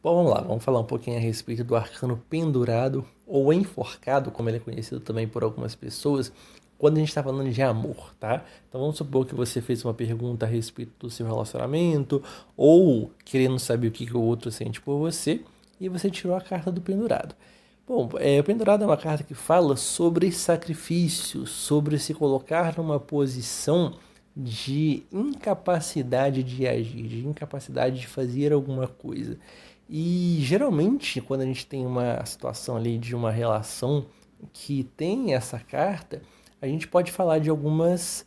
Bom, vamos lá, vamos falar um pouquinho a respeito do arcano pendurado ou enforcado, como ele é conhecido também por algumas pessoas, quando a gente está falando de amor, tá? Então vamos supor que você fez uma pergunta a respeito do seu relacionamento ou querendo saber o que o outro sente por você e você tirou a carta do pendurado. Bom, o pendurado é uma carta que fala sobre sacrifício, sobre se colocar numa posição de incapacidade de agir, de incapacidade de fazer alguma coisa. E geralmente, quando a gente tem uma situação ali de uma relação que tem essa carta, a gente pode falar de algumas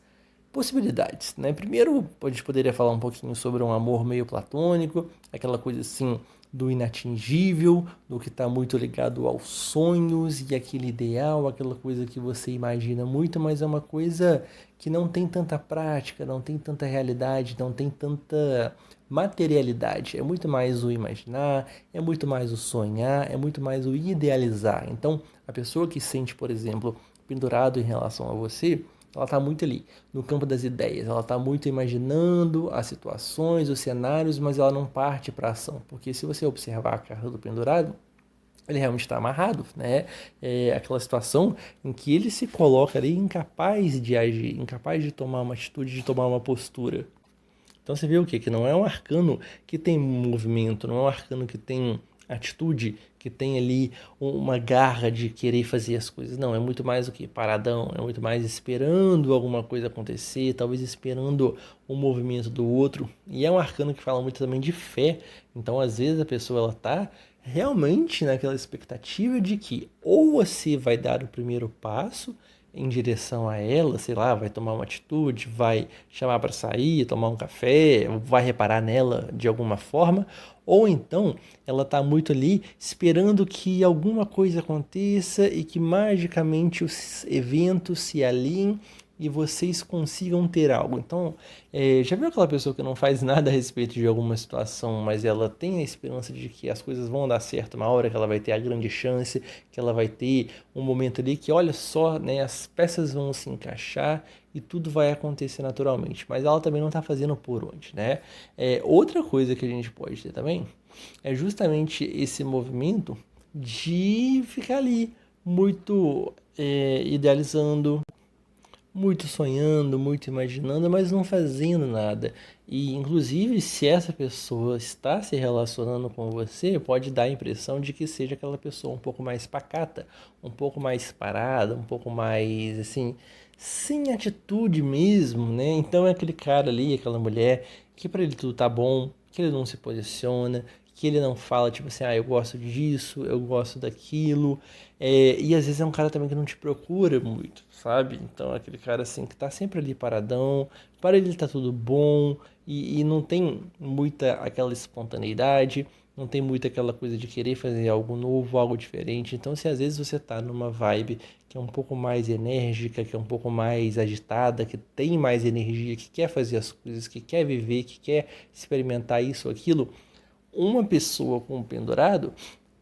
possibilidades, né? Primeiro, a gente poderia falar um pouquinho sobre um amor meio platônico, aquela coisa assim do inatingível, do que está muito ligado aos sonhos e aquele ideal, aquela coisa que você imagina muito, mas é uma coisa que não tem tanta prática, não tem tanta realidade, não tem tanta materialidade. É muito mais o imaginar, é muito mais o sonhar, é muito mais o idealizar. Então, a pessoa que sente, por exemplo, pendurado em relação a você, ela está muito ali, no campo das ideias. Ela está muito imaginando as situações, os cenários, mas ela não parte para a ação. Porque se você observar a carta do pendurado, ele realmente está amarrado, né? É aquela situação em que ele se coloca ali incapaz de agir, incapaz de tomar uma atitude, de tomar uma postura. Então você vê o quê? Que não é um arcano que tem movimento, não é um arcano que tem atitude, que tem ali uma garra de querer fazer as coisas. Não, é muito mais o que? Paradão, é muito mais esperando alguma coisa acontecer, talvez esperando o movimento do outro. E é um arcano que fala muito também de fé. Então, às vezes, a pessoa ela tá realmente naquela expectativa de que ou você vai dar o primeiro passo em direção a ela, sei lá, vai tomar uma atitude, vai chamar para sair, tomar um café, vai reparar nela de alguma forma, ou então ela está muito ali esperando que alguma coisa aconteça e que magicamente os eventos se alinhem e vocês consigam ter algo. Então, já viu aquela pessoa que não faz nada a respeito de alguma situação, mas ela tem a esperança de que as coisas vão dar certo uma hora, que ela vai ter a grande chance, que ela vai ter um momento ali que, olha só, né, as peças vão se encaixar e tudo vai acontecer naturalmente. Mas ela também não está fazendo por onde, né? Outra coisa que a gente pode ter também é justamente esse movimento de ficar ali muito idealizando, muito sonhando, muito imaginando, mas não fazendo nada. E, inclusive, se essa pessoa está se relacionando com você, pode dar a impressão de que seja aquela pessoa um pouco mais pacata, um pouco mais parada, um pouco mais, assim, sem atitude mesmo, né? Então é aquele cara ali, aquela mulher, que para ele tudo tá bom, que ele não se posiciona, que ele não fala, tipo assim, eu gosto disso, eu gosto daquilo. E às vezes é um cara também que não te procura muito, sabe? Então é aquele cara assim que tá sempre ali paradão, para ele tá tudo bom, e não tem muita aquela espontaneidade, não tem muita aquela coisa de querer fazer algo novo, algo diferente. Então, se às vezes você tá numa vibe que é um pouco mais enérgica, que é um pouco mais agitada, que tem mais energia, que quer fazer as coisas, que quer viver, que quer experimentar isso ou aquilo, uma pessoa com um pendurado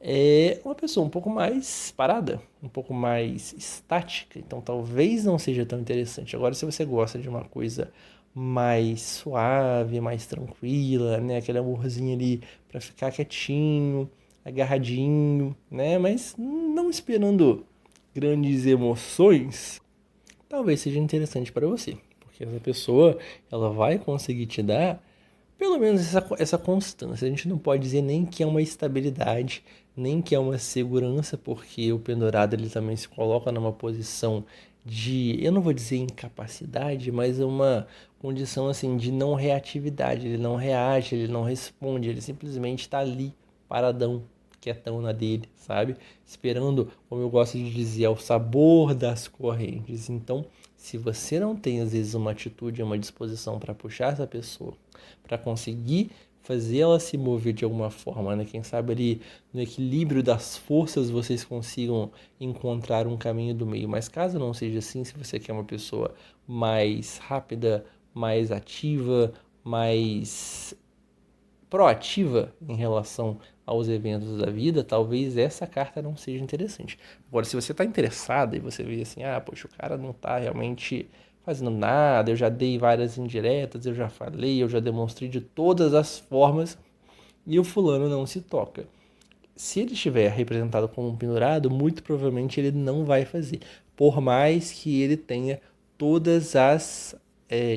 é uma pessoa um pouco mais parada, um pouco mais estática, então talvez não seja tão interessante. Agora, se você gosta de uma coisa mais suave, mais tranquila, né, aquele amorzinho ali para ficar quietinho, agarradinho, né, mas não esperando grandes emoções, talvez seja interessante para você, porque essa pessoa ela vai conseguir te dar pelo menos essa constância. A gente não pode dizer nem que é uma estabilidade, nem que é uma segurança, porque o pendurado ele também se coloca numa posição de, eu não vou dizer incapacidade, mas é uma condição assim de não reatividade. Ele não reage, ele não responde, ele simplesmente está ali, paradão, quietão na dele, sabe? Esperando, como eu gosto de dizer, o sabor das correntes. Então, se você não tem às vezes uma atitude, uma disposição para puxar essa pessoa, para conseguir fazer ela se mover de alguma forma, né? Quem sabe ali no equilíbrio das forças vocês consigam encontrar um caminho do meio. Mas caso não seja assim, se você quer uma pessoa mais rápida, mais ativa, mais proativa em relação aos eventos da vida, talvez essa carta não seja interessante. Agora, se você está interessado e você vê assim, poxa, o cara não está realmente fazendo nada, eu já dei várias indiretas, eu já falei, eu já demonstrei de todas as formas e o fulano não se toca. Se ele estiver representado como um pendurado, muito provavelmente ele não vai fazer, por mais que ele tenha todas as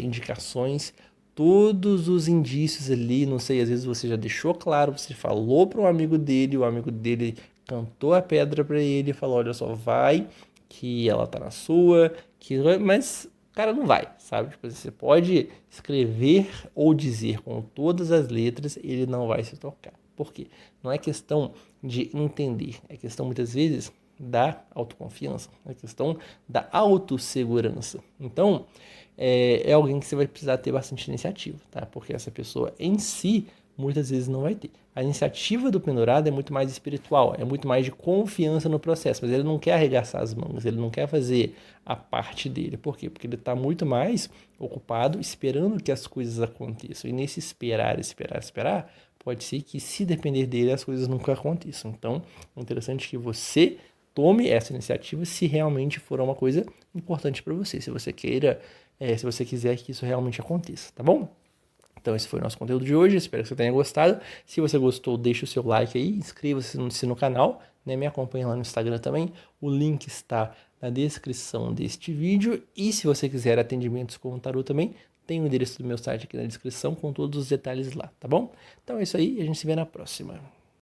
indicações, todos os indícios ali, não sei, às vezes você já deixou claro, você falou para um amigo dele, o amigo dele cantou a pedra para ele e falou, olha só, vai, que ela tá na sua, mas o cara não vai, sabe? Tipo, você pode escrever ou dizer com todas as letras, ele não vai se tocar. Por quê? Não é questão de entender, é questão muitas vezes da autoconfiança, é questão da autossegurança. Então, é alguém que você vai precisar ter bastante iniciativa, tá? Porque essa pessoa em si, muitas vezes não vai ter. A iniciativa do pendurado é muito mais espiritual, é muito mais de confiança no processo, mas ele não quer arregaçar as mãos, ele não quer fazer a parte dele. Por quê? Porque ele está muito mais ocupado esperando que as coisas aconteçam. E nesse esperar, pode ser que, se depender dele, as coisas nunca aconteçam. Então, é interessante que você tome essa iniciativa se realmente for uma coisa importante para você, se você queira, se você quiser que isso realmente aconteça, tá bom? Então esse foi o nosso conteúdo de hoje, espero que você tenha gostado. Se você gostou, deixa o seu like aí, inscreva-se no canal, né? Me acompanhe lá no Instagram também, o link está na descrição deste vídeo. E se você quiser atendimentos com o tarô também, tem o endereço do meu site aqui na descrição com todos os detalhes lá, tá bom? Então é isso aí, a gente se vê na próxima.